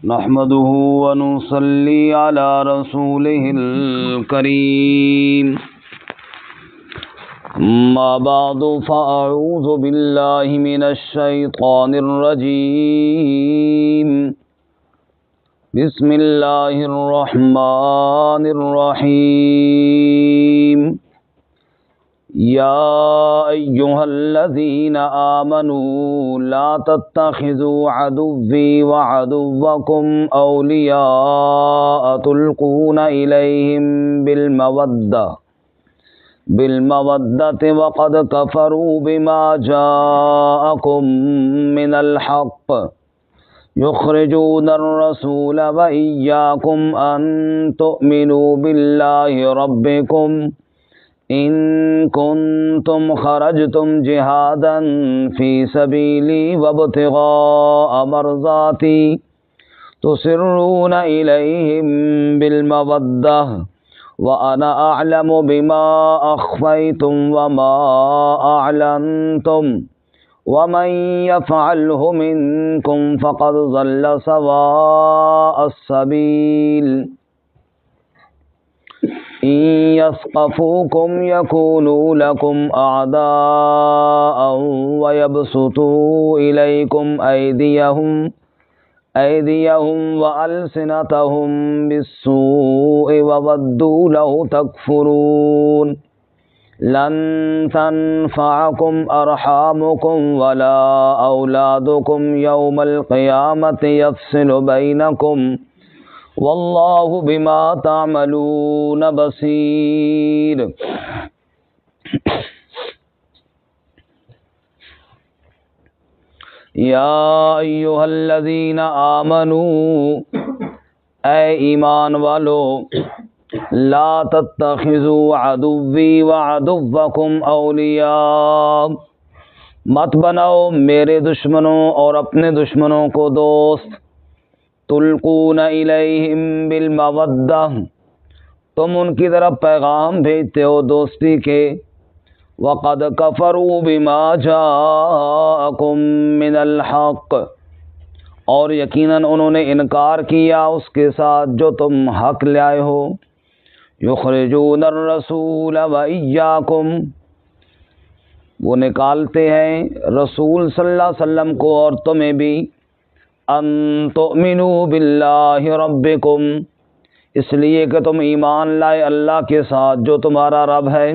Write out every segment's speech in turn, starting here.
نحمده ونصلي على رسوله الكريم أما بعد فأعوذ بالله من الشيطان الرجيم بسم الله الرحمن الرحيم يا أيها الذين آمنوا لا تتخذوا عدوي وعدوكم أولياء تلقون إليهم بالمودة وقد كفروا بما جاءكم من الحق يخرجون الرسول وإياكم أن تؤمنوا بالله ربكم إن كنتم خرجتم جهادا في سبيلي وابتغاء مرضاتي تسرون إليهم بالمودة وأنا أعلم بما أخفيتم وما أعلنتم ومن يفعله منكم فقد ضل سواء السبيل إن يثقفوكم يكونوا لكم أعداء ويبسطوا إليكم أيديهم وألسنتهم بالسوء وودوا لو تكفرون لن تنفعكم أرحامكم ولا أولادكم يوم القيامة يفصل بينكم واللہ بما تعملون بصیر۔ یا ایھا الذین آمنوا، اے ایمان والو، لا تتخذوا عدوی وعدوکم اولیاء، مت بناؤ میرے دشمنوں اور اپنے دشمنوں کو دوست۔ تلقون الیہم بالمودہ، تم ان کی طرف پیغام بھیجتے ہو دوستی کے۔ وقد کفروا بما جاءکم من الحق، اور یقیناً انہوں نے انکار کیا اس کے ساتھ جو تم حق لائے ہو۔ یخرجون الرسول وإیاکم، وہ نکالتے ہیں رسول صلی اللہ علیہ وسلم کو اور تمہیں بھی۔ ان تؤمنوا باللہ ربکم، اس لیے کہ تم ایمان لائے اللہ کے ساتھ جو تمہارا رب ہے۔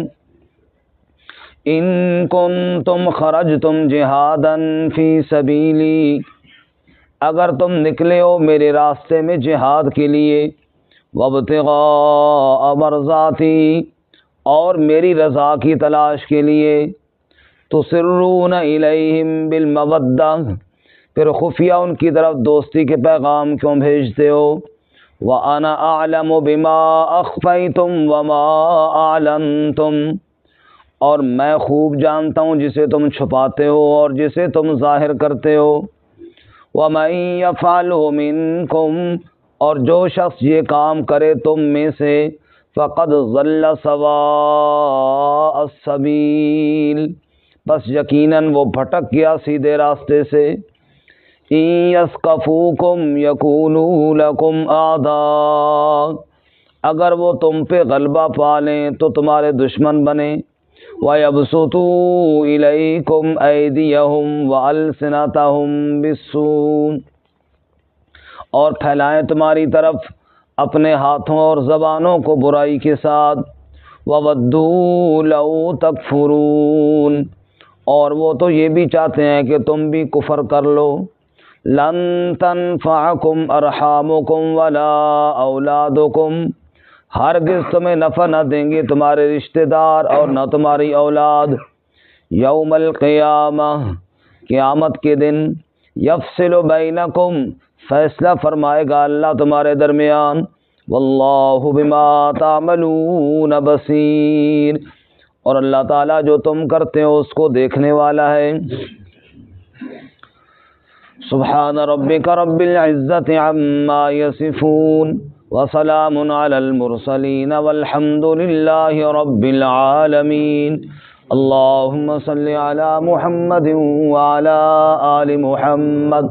ان کنتم خرجتم جہادا فی سبیلی، اگر تم نکلے ہو میرے راستے میں جہاد کے لیے۔ وابتغاء مرضاتی، اور میری رضا کی تلاش کے لیے۔ تسرون الیہم بالمودہ، پھر خفیہ ان کی طرف دوستی کے پیغام کیوں بھیجتے ہو۔ وَأَنَا أَعْلَمُ بِمَا أَخْفَيْتُمْ وَمَا أَعْلَنْتُمْ، اور میں خوب جانتا ہوں جسے تم چھپاتے ہو اور جسے تم ظاہر کرتے ہو۔ وَمَن يَفْعَلْهُ مِنكُمْ، اور جو شخص یہ کام کرے تم میں سے، فَقَدْ ضَلَّ سَوَاءَ السَّبِيلِ، بس یقیناً وہ بھٹک گیا سیدھے راستے سے۔ إِن يَثْقَفُوكُمْ يَكُونُوا لَكُمْ أَعْدَاءَ، اگر وہ تم پہ غلبہ پالیں تو تمہارے دشمن بنیں۔ وَيَبْسُطُوا إِلَيْكُمْ أَيْدِيَهُمْ وَأَلْسِنَتَهُمْ بِالسُّوءِ، اور پھیلائیں تمہاری طرف اپنے ہاتھوں اور زبانوں کو برائی کے ساتھ۔ وَوَدُّوا لَوْ تَكْفُرُونَ، اور وہ تو یہ بھی چاہتے ہیں کہ تم بھی کفر کر لو۔ لن تنفعکم ارحامکم ولا اولادکم، ہرگز تمہیں نفع نہ دیں گے تمہارے رشتہ دار اور نہ تمہاری اولاد۔ یوم القیامہ، قیامت کے دن۔ یفصل بینکم، فیصلہ فرمائے گا اللہ تمہارے درمیان۔ واللہ بما تعملون بصیر، اور اللہ تعالیٰ جو تم کرتے ہو اس کو دیکھنے والا ہے۔ سبحان ربک رب العزت عما یصفون وسلام علی المرسلین والحمد للہ رب العالمین۔ اللهم صل على محمد وعلى آل محمد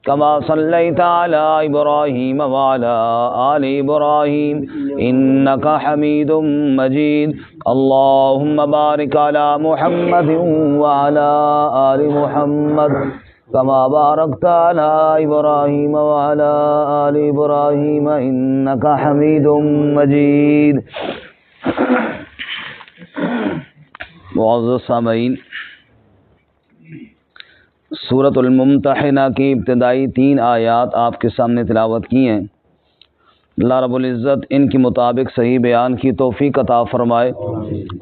كما صليت على إبراهيم وعلى آل إبراهيم إنك حميد مجيد اللهم بارك على محمد وعلى آل محمد كما باركت على إبراهيم وعلى آل إبراهيم إنك حميد مجيد۔ معزز سامعین، سورۃ الممتحنہ کی ابتدائی 3 آیات آپ کے سامنے تلاوت کی ہیں۔ اللہ رب العزت ان کے مطابق صحیح بیان کی توفیق عطا فرمائے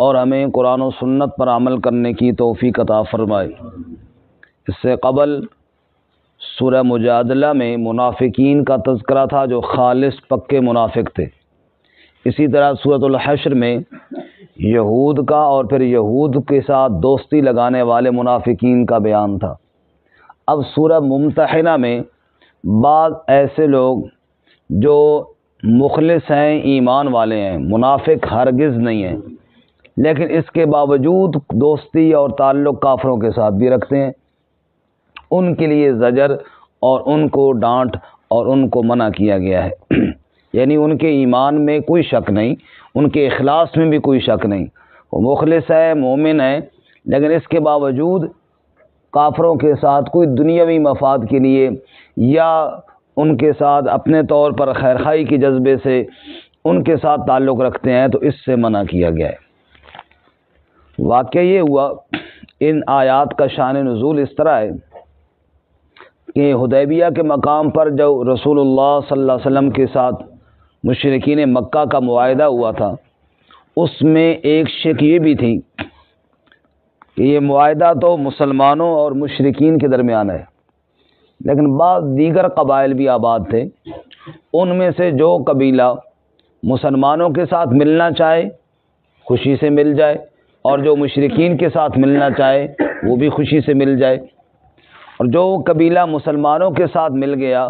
اور ہمیں قرآن و سنت پر عمل کرنے کی توفیق عطا فرمائے۔ اس سے قبل سورہ مجادلہ میں منافقین کا تذکرہ تھا جو خالص پکے منافق تھے۔ اسی طرح سورۃ الحشر میں یہود کا اور پھر یہود کے ساتھ دوستی لگانے والے منافقین کا بیان تھا۔ اب سورہ ممتحنہ میں بعض ایسے لوگ جو مخلص ہیں، ایمان والے ہیں، منافق ہرگز نہیں ہیں، لیکن اس کے باوجود دوستی اور تعلق کافروں کے ساتھ بھی رکھتے ہیں، ان کے لیے زجر اور ان کو ڈانٹ اور ان کو منع کیا گیا ہے۔ یعنی ان کے ایمان میں کوئی شک نہیں، ان کے اخلاص میں بھی کوئی شک نہیں، وہ مخلص ہے، مومن ہے، لیکن اس کے باوجود کافروں کے ساتھ کوئی دنیاوی مفاد کے لیے یا ان کے ساتھ اپنے طور پر خیرخواہی کے جذبے سے ان کے ساتھ تعلق رکھتے ہیں، تو اس سے منع کیا گیا ہے۔ واقعہ یہ ہوا، ان آیات کا شان نزول اس طرح ہے کہ حدیبیہ کے مقام پر جو رسول اللہ صلی اللہ علیہ وسلم کے ساتھ مشرکین مکہ کا معاہدہ ہوا تھا، اس میں ایک شک یہ بھی تھی کہ یہ معاہدہ تو مسلمانوں اور مشرکین کے درمیان ہے، لیکن بعض دیگر قبائل بھی آباد تھے، ان میں سے جو قبیلہ مسلمانوں کے ساتھ ملنا چاہے خوشی سے مل جائے، اور جو مشرکین کے ساتھ ملنا چاہے وہ بھی خوشی سے مل جائے، اور جو قبیلہ مسلمانوں کے ساتھ مل گیا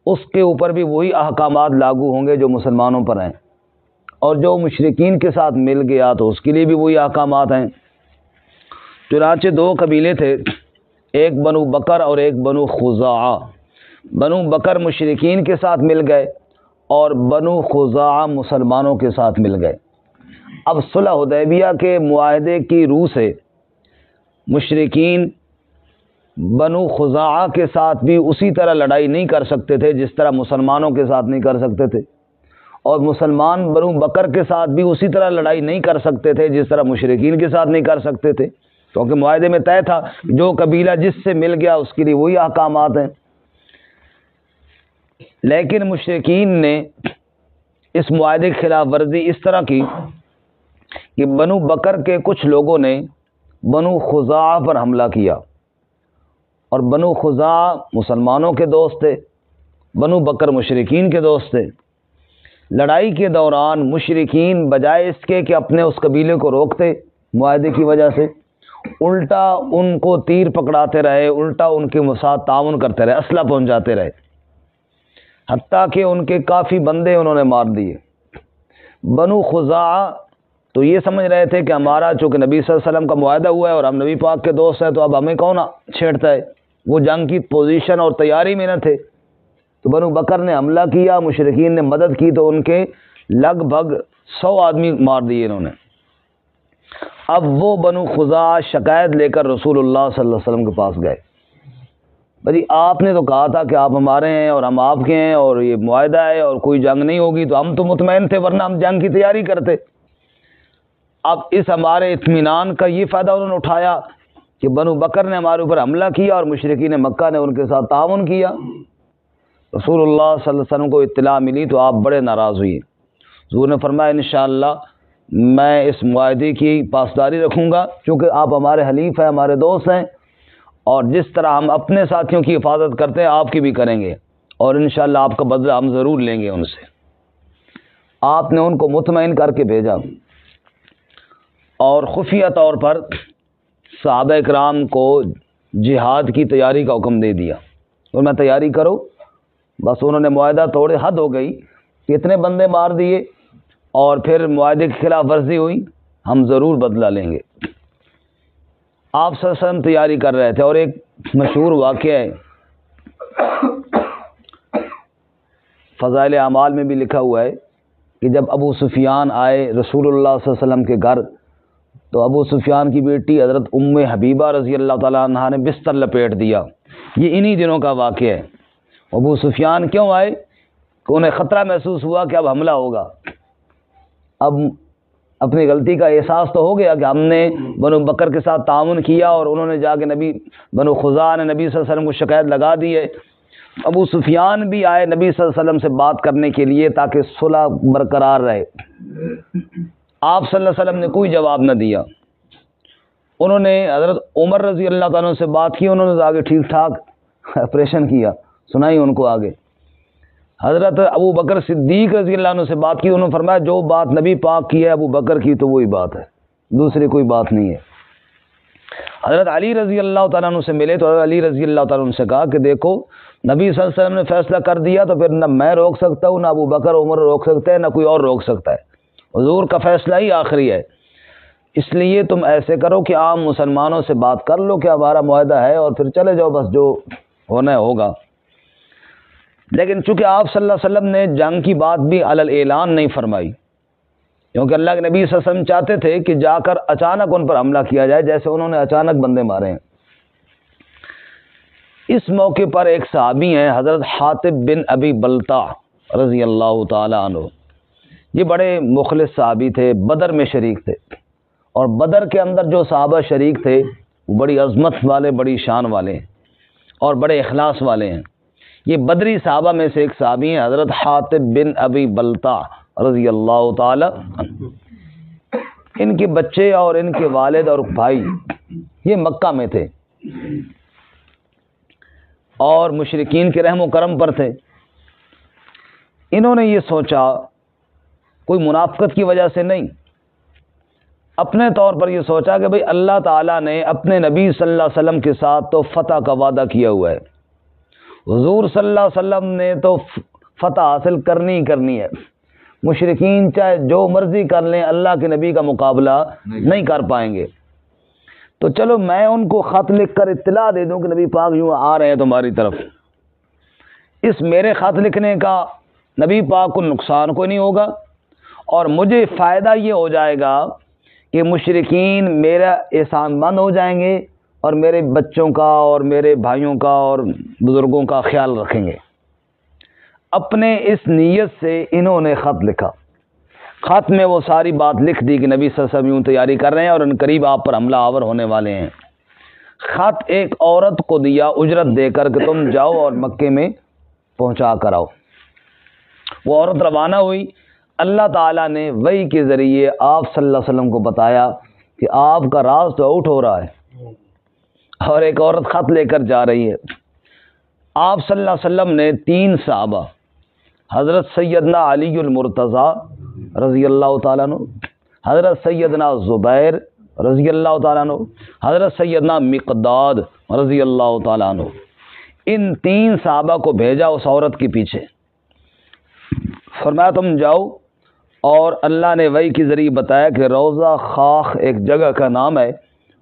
اس کے اوپر بھی وہی احکامات لاگو ہوں گے جو مسلمانوں پر ہیں، اور جو مشرکین کے ساتھ مل گیا تو اس کے لیے بھی وہی احکامات ہیں۔ چنانچہ 2 قبیلے تھے، ایک بنو بکر اور ایک بنو خزاعہ۔ بنو بکر مشرکین کے ساتھ مل گئے اور بنو خزاعہ مسلمانوں کے ساتھ مل گئے۔ اب صلح حدیبیہ کے معاہدے کی روح سے مشرکین بنو خزاعہ کے ساتھ بھی اسی طرح لڑائی نہیں کر سکتے تھے جس طرح مسلمانوں کے ساتھ نہیں کر سکتے تھے، اور مسلمان بنو بکر کے ساتھ بھی اسی طرح لڑائی نہیں کر سکتے تھے جس طرح مشرکین کے ساتھ نہیں کر سکتے تھے، کیونکہ معاہدے میں طے تھا جو قبیلہ جس سے مل گیا اس کے لیے وہی احکامات ہیں۔ لیکن مشرکین نے اس معاہدے کی خلاف ورزی اس طرح کی کہ بنو بکر کے کچھ لوگوں نے بنو خزاعہ پر حملہ کیا، اور بنو خزاعہ مسلمانوں کے دوست تھے، بنو بکر مشرکین کے دوست تھے۔ لڑائی کے دوران مشرکین بجائے اس کے کہ اپنے اس قبیلے کو روکتے معاہدے کی وجہ سے، الٹا ان کو تیر پکڑاتے رہے، الٹا ان کے ساتھ تعاون کرتے رہے، اسلحہ پہنچاتے رہے، حتیٰ کہ ان کے کافی بندے انہوں نے مار دیے۔ بنو خزاعہ تو یہ سمجھ رہے تھے کہ ہمارا چونکہ نبی صلی اللہ علیہ وسلم کا معاہدہ ہوا ہے اور ہم نبی پاک کے دوست ہیں تو اب ہمیں کون چھیڑتا ہے، وہ جنگ کی پوزیشن اور تیاری میں نہ تھے۔ تو بنو بکر نے حملہ کیا، مشرکین نے مدد کی، تو ان کے لگ بھگ 100 آدمی مار دیے انہوں نے۔ اب وہ بنو خزاعہ شکایت لے کر رسول اللہ صلی اللہ علیہ وسلم کے پاس گئے، بھائی آپ نے تو کہا تھا کہ آپ ہمارے ہیں اور ہم آپ کے ہیں اور یہ معاہدہ ہے اور کوئی جنگ نہیں ہوگی، تو ہم تو مطمئن تھے ورنہ ہم جنگ کی تیاری کرتے۔ اب اس ہمارے اطمینان کا یہ فائدہ انہوں نے اٹھایا کہ بنو بکر نے ہمارے اوپر حملہ کیا اور مشرکین مکہ نے ان کے ساتھ تعاون کیا۔ رسول اللہ صلی اللہ علیہ وسلم کو اطلاع ملی تو آپ بڑے ناراض ہوئے۔ حضور نے فرمایا انشاءاللہ میں اس معاہدے کی پاسداری رکھوں گا، چونکہ آپ ہمارے حلیف ہیں، ہمارے دوست ہیں، اور جس طرح ہم اپنے ساتھیوں کی حفاظت کرتے ہیں آپ کی بھی کریں گے، اور انشاءاللہ آپ کا بدلہ ہم ضرور لیں گے ان سے۔ آپ نے ان کو مطمئن کر کے بھیجا اور خفیہ طور پر صحابہ اکرام کو جہاد کی تیاری کا حکم دے دیا، اور میں تیاری کرو۔ بس انہوں نے معاہدہ توڑے، حد ہو گئی، کتنے بندے مار دیے اور پھر معاہدے کی خلاف ورزی ہوئی، ہم ضرور بدلہ لیں گے۔ آپ صلی اللہ علیہ وسلم تیاری کر رہے تھے، اور ایک مشہور واقعہ ہے فضائل اعمال میں بھی لکھا ہوا ہے کہ جب ابو سفیان آئے رسول اللہ صلی اللہ علیہ وسلم کے گھر، تو ابو سفیان کی بیٹی حضرت ام حبیبہ رضی اللہ تعالیٰ عنہا نے بستر لپیٹ دیا۔ یہ انہی دنوں کا واقعہ ہے۔ ابو سفیان کیوں آئے؟ کہ انہیں خطرہ محسوس ہوا کہ اب حملہ ہوگا۔ اب اپنی غلطی کا احساس تو ہو گیا کہ ہم نے بنو بکر کے ساتھ تعاون کیا اور انہوں نے جا کے بنو خزاعہ نے نبی صلی اللہ علیہ وسلم کو شکایت لگا دی ہے۔ ابو سفیان بھی آئے نبی صلی اللہ علیہ وسلم سے بات کرنے کے لیے تاکہ صلح برقرار رہے۔ آپ صلی اللہ علیہ وسلم نے کوئی جواب نہ دیا۔ انہوں نے حضرت عمر رضی اللہ تعالیٰ سے بات کی، انہوں نے آگے ٹھیک ٹھاک آپریشن کیا، سنائی ان کو آگے۔ حضرت ابو بکر صدیق رضی اللہ عنہ سے بات کی، انہوں نے فرمایا جو بات نبی پاک کی ہے ابو بکر کی تو وہی بات ہے، دوسری کوئی بات نہیں ہے۔ حضرت علی رضی اللہ تعالیٰ عنہ سے ملے تو حضرت علی رضی اللہ تعالیٰ عنہ سے کہا کہ دیکھو نبی صلی اللہ علیہ وسلم نے فیصلہ کر دیا تو پھر نہ میں روک سکتا ہوں، نہ ابو بکر عمر روک سکتے ہیں، نہ کوئی اور روک سکتا ہے، حضور کا فیصلہ ہی آخری ہے۔ اس لیے تم ایسے کرو کہ عام مسلمانوں سے بات کر لو کہ ہمارا معاہدہ ہے اور پھر چلے جاؤ، بس جو ہونا ہوگا۔ لیکن چونکہ آپ صلی اللہ علیہ وسلم نے جنگ کی بات بھی علی الاعلان نہیں فرمائی، کیونکہ اللہ کے نبی صلی اللہ علیہ وسلم چاہتے تھے کہ جا کر اچانک ان پر حملہ کیا جائے، جیسے انہوں نے اچانک بندے مارے ہیں۔ اس موقع پر ایک صحابی ہیں حضرت حاطب بن ابی بلتع رضی اللہ تعالی عنہ، یہ بڑے مخلص صحابی تھے، بدر میں شریک تھے، اور بدر کے اندر جو صحابہ شریک تھے وہ بڑی عظمت والے، بڑی شان والے ہیں اور بڑے اخلاص والے ہیں۔ یہ بدری صحابہ میں سے ایک صحابی ہیں حضرت حاطب بن ابی بلتع رضی اللہ تعالی عنہ۔ ان کے بچے اور ان کے والد اور بھائی یہ مکہ میں تھے اور مشرکین کے رحم و کرم پر تھے۔ انہوں نے یہ سوچا، کوئی منافقت کی وجہ سے نہیں، اپنے طور پر یہ سوچا کہ بھئی اللہ تعالیٰ نے اپنے نبی صلی اللہ علیہ وسلم کے ساتھ تو فتح کا وعدہ کیا ہوا ہے، حضور صلی اللہ علیہ وسلم نے تو فتح حاصل کرنی ہی کرنی ہے، مشرکین چاہے جو مرضی کر لیں اللہ کے نبی کا مقابلہ نہیں کر پائیں گے، تو چلو میں ان کو خط لکھ کر اطلاع دے دوں کہ نبی پاک یوں آ رہے ہیں تمہاری طرف۔ اس میرے خط لکھنے کا نبی پاک کو نقصان کوئی نہیں ہوگا، اور مجھے فائدہ یہ ہو جائے گا کہ مشرکین میرا احسان مند ہو جائیں گے اور میرے بچوں کا اور میرے بھائیوں کا اور بزرگوں کا خیال رکھیں گے۔ اپنے اس نیت سے انہوں نے خط لکھا۔ خط میں وہ ساری بات لکھ دی کہ نبی صلی اللہ علیہ وسلم یوں تیاری کر رہے ہیں اور ان قریب آپ پر حملہ آور ہونے والے ہیں۔ خط ایک عورت کو دیا اجرت دے کر کہ تم جاؤ اور مکے میں پہنچا کر آؤ۔ وہ عورت روانہ ہوئی۔ اللہ تعالیٰ نے وحی کے ذریعے آپ صلی اللہ علیہ وسلم کو بتایا کہ آپ کا راز تو آؤٹ ہو رہا ہے اور ایک عورت خط لے کر جا رہی ہے۔ آپ صلی اللہ علیہ وسلم نے 3 صحابہ حضرت سیدنا علی المرتضیٰ رضی اللہ تعالیٰ عنہ، حضرت سیدنا زبیر رضی اللہ تعالیٰ عنہ، حضرت سیدنا مقداد رضی اللہ تعالیٰ عنہ، ان 3 صحابہ کو بھیجا اس عورت کے پیچھے۔ فرمایا تم جاؤ، اور اللہ نے وحی کے ذریعے بتایا کہ روضہ خاخ ایک جگہ کا نام ہے،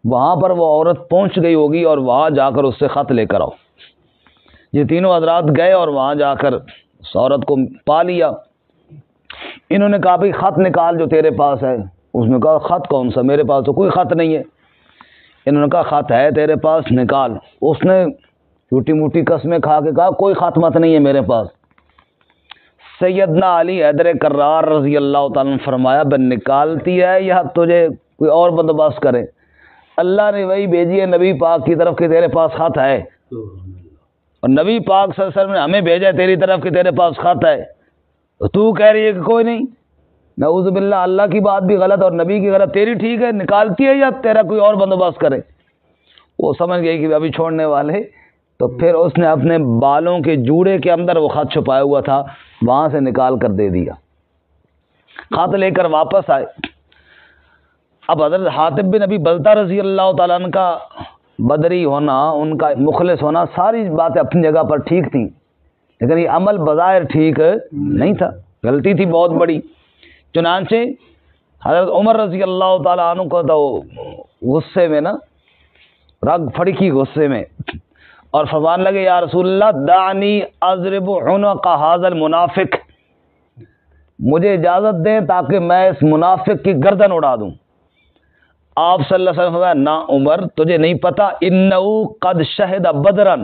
وہاں پر وہ عورت پہنچ گئی ہوگی اور وہاں جا کر اس سے خط لے کر آؤ۔ یہ تینوں حضرات گئے اور وہاں جا کر اس عورت کو پا لیا۔ انہوں نے کہا بھئی خط نکال جو تیرے پاس ہے۔ اس نے کہا خط کون سا، میرے پاس تو کوئی خط نہیں ہے۔ انہوں نے کہا خط ہے تیرے پاس، نکال۔ اس نے چھوٹی موٹی قسمیں کھا کے کہا کوئی خط مت نہیں ہے میرے پاس۔ سیدنا علی حیدر کرار رضی اللہ تعالیٰ نے فرمایا بن نکالتی ہے یا تجھے کوئی اور بندوبست کرے؟ اللہ نے وہی بھیجی ہے نبی پاک کی طرف کہ تیرے پاس خط ہے، اور نبی پاک صلی اللہ علیہ وسلم نے ہمیں بھیجا ہے تیری طرف کہ تیرے پاس خط ہے، تو کہہ رہی ہے کہ کوئی نہیں۔ نعوذ باللہ، اللہ کی بات بھی غلط اور نبی کی غلط، تیری ٹھیک ہے نکالتی ہے یا تیرا کوئی اور بندوبست کرے؟ وہ سمجھ گئی کہ ابھی چھوڑنے والے، تو پھر اس نے اپنے بالوں کے جوڑے کے اندر وہ خط چھپایا ہوا تھا، وہاں سے نکال کر دے دیا۔ خط لے کر واپس آئے۔ اب حضرت حاطب بن ابی بلتع رضی اللہ تعالیٰ عنہ کا بدری ہونا، ان کا مخلص ہونا، ساری باتیں اپنی جگہ پر ٹھیک تھیں، لیکن یہ عمل بظاہر ٹھیک نہیں تھا، غلطی تھی بہت بڑی۔ چنانچہ حضرت عمر رضی اللہ تعالیٰ عنہ کو تو غصے میں نا رگ پھڑکی غصے میں، اور فرمان لگے یا رسول اللہ دعنی اضرب عنق ھذا المنافق، مجھے اجازت دیں تاکہ میں اس منافق کی گردن اڑا دوں۔ آپ صلی اللہ علیہ وسلم فرمایا نا عمر، تجھے نہیں پتا انہ قد شہد بدرا،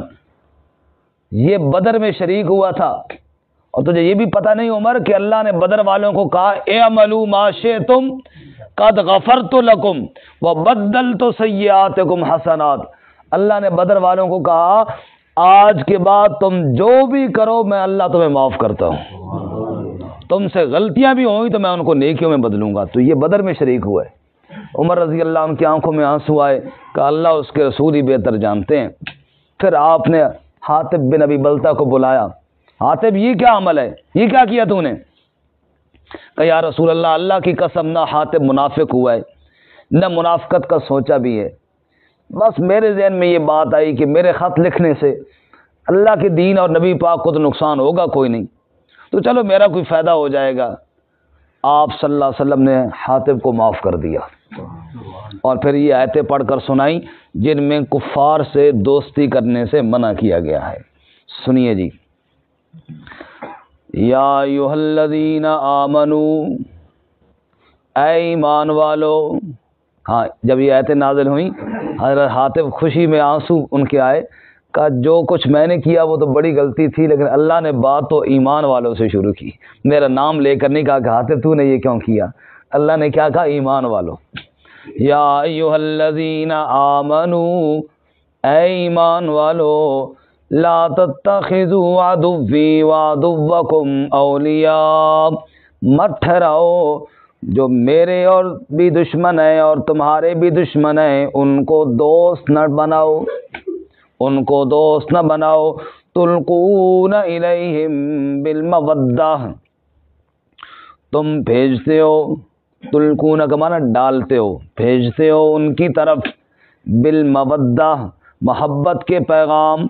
یہ بدر میں شریک ہوا تھا، اور تجھے یہ بھی پتہ نہیں عمر کہ اللہ نے بدر والوں کو کہا اعملوا ما شئتم قد غفرت لکم وبدلت سیئاتکم حسنات، اللہ نے بدر والوں کو کہا آج کے بعد تم جو بھی کرو میں اللہ تمہیں معاف کرتا ہوں، تم سے غلطیاں بھی ہوئی تو میں ان کو نیکیوں میں بدلوں گا۔ تو یہ بدر میں شریک ہوا ہے۔ عمر رضی اللہ عنہ کی آنکھوں میں آنسو آئے کہ اللہ اس کے رسول ہی بہتر جانتے ہیں۔ پھر آپ نے حاطب بن ابی بلتہ کو بلایا، حاطب یہ کیا عمل ہے، یہ کیا کیا تو نے؟ کہ یا رسول اللہ، اللہ کی قسم نہ حاطب منافق ہوا ہے نہ منافقت کا سوچا بھی ہے، بس میرے ذہن میں یہ بات آئی کہ میرے خط لکھنے سے اللہ کے دین اور نبی پاک کو تو نقصان ہوگا کوئی نہیں، تو چلو میرا کوئی فائدہ ہو جائے گا۔ آپ صلی اللہ علیہ وسلم نے حاطب کو معاف کر دیا، اور پھر یہ آیتیں پڑھ کر سنائیں جن میں کفار سے دوستی کرنے سے منع کیا گیا ہے۔ سنیے جی، یا ایھا الذین آمنوا، اے ایمان والو۔ ہاں، جب یہ آیتیں نازل ہوئیں حضرت حاطب خوشی میں آنسو ان کے آئے، کہا جو کچھ میں نے کیا وہ تو بڑی غلطی تھی، لیکن اللہ نے بات تو ایمان والوں سے شروع کی، میرا نام لے کر نہیں کہا کہ حاطب تو نے یہ کیوں کیا، اللہ نے کیا کہا؟ ایمان والو۔ یا ایھا الذین آمنوا، اے ایمان والو، لا تتخذوا عدوی وعدوکم اولیاء، مت ٹھہراؤ جو میرے اور بھی دشمن ہیں اور تمہارے بھی دشمن ہیں ان کو دوست نہ بناؤ، ان کو دوست نہ بناؤ۔ تلقون الیہم بالمودہ، تم بھیجتے ہو، تلقون کا معنی ڈالتے ہو، بھیجتے ہو ان کی طرف، بالمودہ محبت کے پیغام،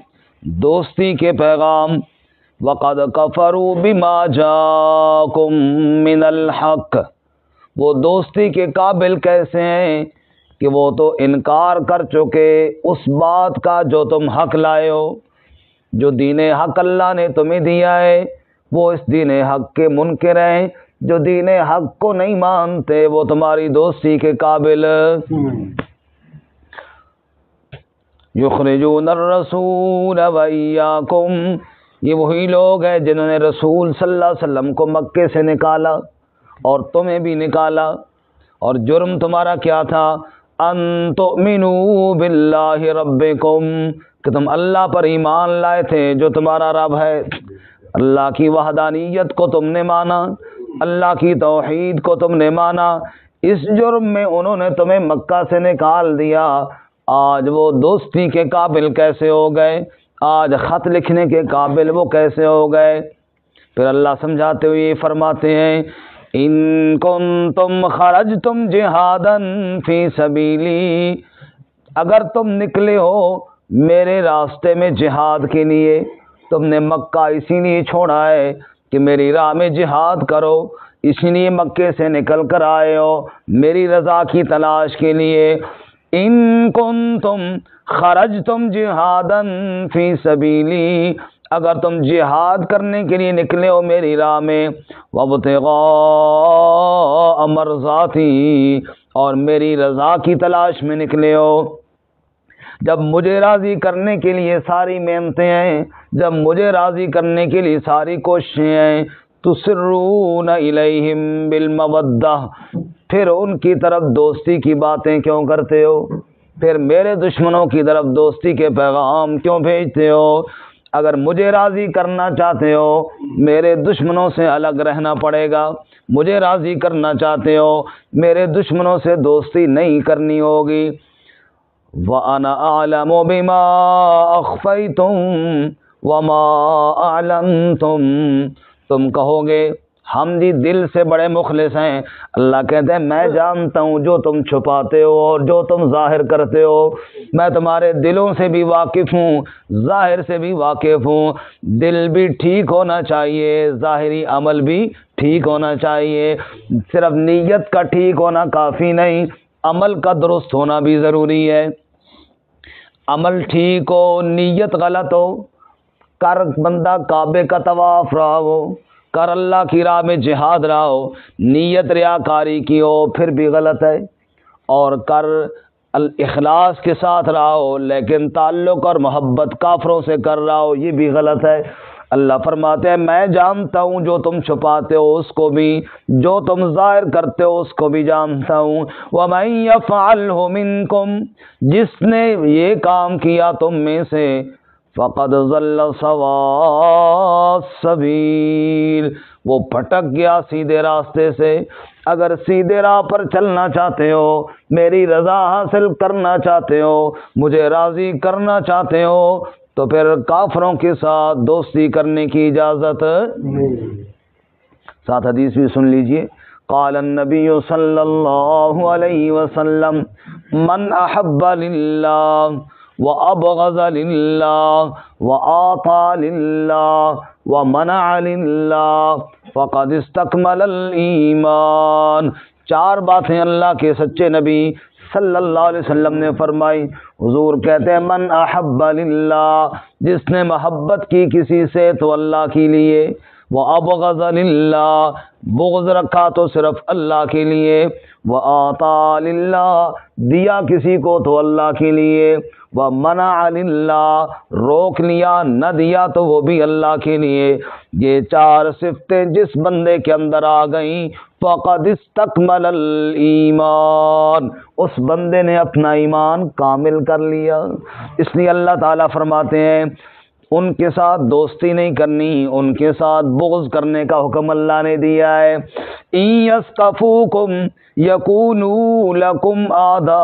دوستی کے پیغام۔ وقد کفروا بما جاءکم من الحق، وہ دوستی کے قابل کیسے ہیں کہ وہ تو انکار کر چکے اس بات کا جو تم حق لائے ہو، جو دین حق اللہ نے تمہیں دیا ہے وہ اس دین حق کے منکر ہیں، جو دین حق کو نہیں مانتے وہ تمہاری دوستی کے قابل۔ یخرجون الرسول وإیاکم، یہ وہی لوگ ہیں جنہوں نے رسول صلی اللہ علیہ وسلم کو مکے سے نکالا اور تمہیں بھی نکالا، اور جرم تمہارا کیا تھا؟ ان تؤمنوا باللہ ربکم، کہ تم اللہ پر ایمان لائے تھے جو تمہارا رب ہے، اللہ کی وحدانیت کو تم نے مانا، اللہ کی توحید کو تم نے مانا، اس جرم میں انہوں نے تمہیں مکہ سے نکال دیا، آج وہ دوستی کے قابل کیسے ہو گئے؟ آج خط لکھنے کے قابل وہ کیسے ہو گئے؟ پھر اللہ سمجھاتے ہوئے یہ فرماتے ہیں ان کنتم خرجتم جہادا فی سبیلی، اگر تم نکلے ہو میرے راستے میں جہاد کے لیے، تم نے مکہ اسی لیے چھوڑا ہے کہ میری راہ میں جہاد کرو، اسی لیے مکے سے نکل کر آئے ہو میری رضا کی تلاش کے لیے۔ ان کنتم خرجتم جہادا فی سبیلی، اگر تم جہاد کرنے کے لیے نکلے ہو میری راہ میں، وابتغاء مرضاتی، اور میری رضا کی تلاش میں نکلے ہو، جب مجھے راضی کرنے کے لیے ساری محنتیں ہیں، جب مجھے راضی کرنے کے لیے ساری کوششیں ہیں، تسرون الیہم بالمودہ، پھر ان کی طرف دوستی کی باتیں کیوں کرتے ہو؟ پھر میرے دشمنوں کی طرف دوستی کے پیغام کیوں بھیجتے ہو؟ اگر مجھے راضی کرنا چاہتے ہو میرے دشمنوں سے الگ رہنا پڑے گا، مجھے راضی کرنا چاہتے ہو میرے دشمنوں سے دوستی نہیں کرنی ہوگی۔ وَأَنَا أَعْلَمُ بِمَا أَخْفَيْتُمْ وَمَا أَعْلَنْتُمْ، تم کہو گے ہم جی دل سے بڑے مخلص ہیں، اللہ کہتے ہیں میں جانتا ہوں جو تم چھپاتے ہو اور جو تم ظاہر کرتے ہو، میں تمہارے دلوں سے بھی واقف ہوں، ظاہر سے بھی واقف ہوں، دل بھی ٹھیک ہونا چاہیے، ظاہری عمل بھی ٹھیک ہونا چاہیے، صرف نیت کا ٹھیک ہونا کافی نہیں، عمل کا درست ہونا بھی ضروری ہے۔ عمل ٹھیک ہو نیت غلط ہو، کر بندہ کعبے کا طواف رہا ہو، کر اللہ کی راہ میں جہاد رہا ہو، نیت ریاکاری کی ہو پھر بھی غلط ہے، اور کر الاخلاص کے ساتھ رہا ہو لیکن تعلق اور محبت کافروں سے کر رہا ہو، یہ بھی غلط ہے۔ اللہ فرماتے ہیں میں جانتا ہوں جو تم چھپاتے ہو اس کو بھی، جو تم ظاہر کرتے ہو اس کو بھی جانتا ہوں۔ وَمَن يَفْعَلْهُ مِنكُمْ، جس نے یہ کام کیا تم میں سے، فَقَدْ ضَلَّ سَوَاءَ السَّبِيلِ، وہ بھٹک گیا سیدھے راستے سے۔ اگر سیدھے راہ پر چلنا چاہتے ہو، میری رضا حاصل کرنا چاہتے ہو، مجھے راضی کرنا چاہتے ہو، تو پھر کافروں کے ساتھ دوستی کرنے کی اجازت نہیں۔ ساتھ حدیث بھی سن لیجئے۔ قال النبی صلی اللہ علیہ وسلم من احب للہ وابغض للہ واعطى للہ ومنع للہ فقد استکمل الایمان۔ چار باتیں اللہ کے سچے نبی صلی اللہ علیہ وسلم نے فرمائی۔ حضور کہتے ہیں من احب للہ، جس نے محبت کی کسی سے تو اللہ کے لیے، وابغض للہ، بغض رکھا تو صرف اللہ کے لیے، واعطى للہ، دیا کسی کو تو اللہ کے لیے، ومنع للہ، روک لیا نہ دیا تو وہ بھی اللہ کے لیے۔ یہ چار صفتیں جس بندے کے اندر آ گئیں فقد استکمل الایمان، اس بندے نے اپنا ایمان کامل کر لیا۔ اس لیے اللہ تعالیٰ فرماتے ہیں ان کے ساتھ دوستی نہیں کرنی، ان کے ساتھ بغض کرنے کا حکم اللہ نے دیا ہے۔ ان یثقفوکم یکونوا لکم اعداء،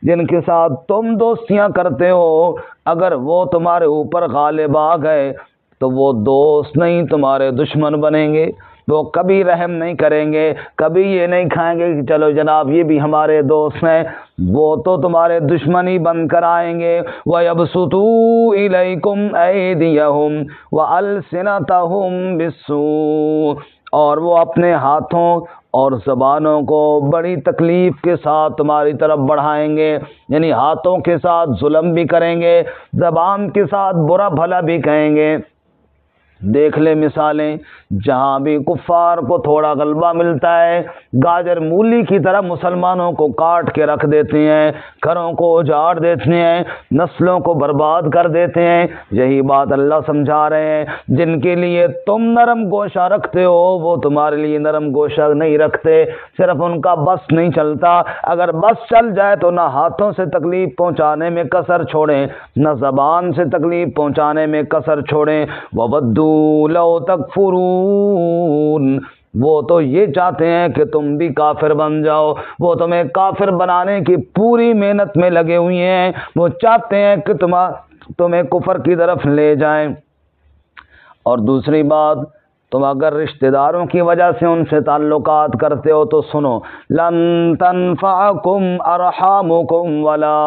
جن کے ساتھ تم دوستیاں کرتے ہو اگر وہ تمہارے اوپر غالب آ گئے تو وہ دوست نہیں تمہارے دشمن بنیں گے، وہ کبھی رحم نہیں کریں گے، کبھی یہ نہیں کھائیں گے کہ چلو جناب یہ بھی ہمارے دوست ہیں، وہ تو تمہارے دشمن ہی بن کر آئیں گے۔ وَيَبْسُطُوا إِلَيْكُمْ أَيْدِيَهُمْ وَأَلْسِنَتَهُمْ بِالسُّوءِ، اور وہ اپنے ہاتھوں اور زبانوں کو بڑی تکلیف کے ساتھ تمہاری طرف بڑھائیں گے، یعنی ہاتھوں کے ساتھ ظلم بھی کریں گے، زبان کے ساتھ برا بھلا بھی کہیں گے۔ دیکھ لیں مثالیں، جہاں بھی کفار کو تھوڑا غلبہ ملتا ہے گاجر مولی کی طرح مسلمانوں کو کاٹ کے رکھ دیتے ہیں، گھروں کو اجاڑ دیتے ہیں، نسلوں کو برباد کر دیتے ہیں۔ یہی بات اللہ سمجھا رہے ہیں، جن کے لیے تم نرم گوشہ رکھتے ہو وہ تمہارے لیے نرم گوشہ نہیں رکھتے، صرف ان کا بس نہیں چلتا۔ اگر بس چل جائے تو نہ ہاتھوں سے تکلیف پہنچانے میں کسر چھوڑیں، نہ زبان سے تکلیف پہنچانے میں کسر چھوڑیں۔ وَوَدُّوا لَوْ تَكْفُرُونَ، وہ تو یہ چاہتے ہیں کہ تم بھی کافر بن جاؤ، وہ تمہیں کافر بنانے کی پوری محنت میں لگے ہوئے ہیں، وہ چاہتے ہیں کہ تمہیں کفر کی طرف لے جائیں۔ اور دوسری بات، تم اگر رشتہ داروں کی وجہ سے ان سے تعلقات کرتے ہو تو سنو، لن تنفعکم ارحامکم ولا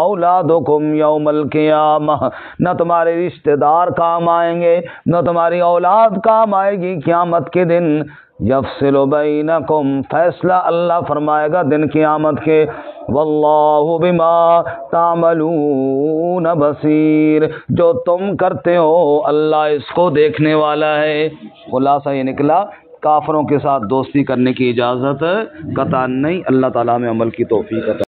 اولادکم یوم القیامہ، نہ تمہارے رشتہ دار کام آئیں گے نہ تمہاری اولاد کام آئے گی قیامت کے دن۔ یفصل بینکم، فیصلہ اللہ فرمائے گا دن قیامت کے۔ واللہ بما تعملون بصیر، جو تم کرتے ہو اللہ اس کو دیکھنے والا ہے۔ خلاصہ یہ نکلا کافروں کے ساتھ دوستی کرنے کی اجازت قطعاً نہیں۔ اللہ تعالیٰ میں عمل کی توفیق عطا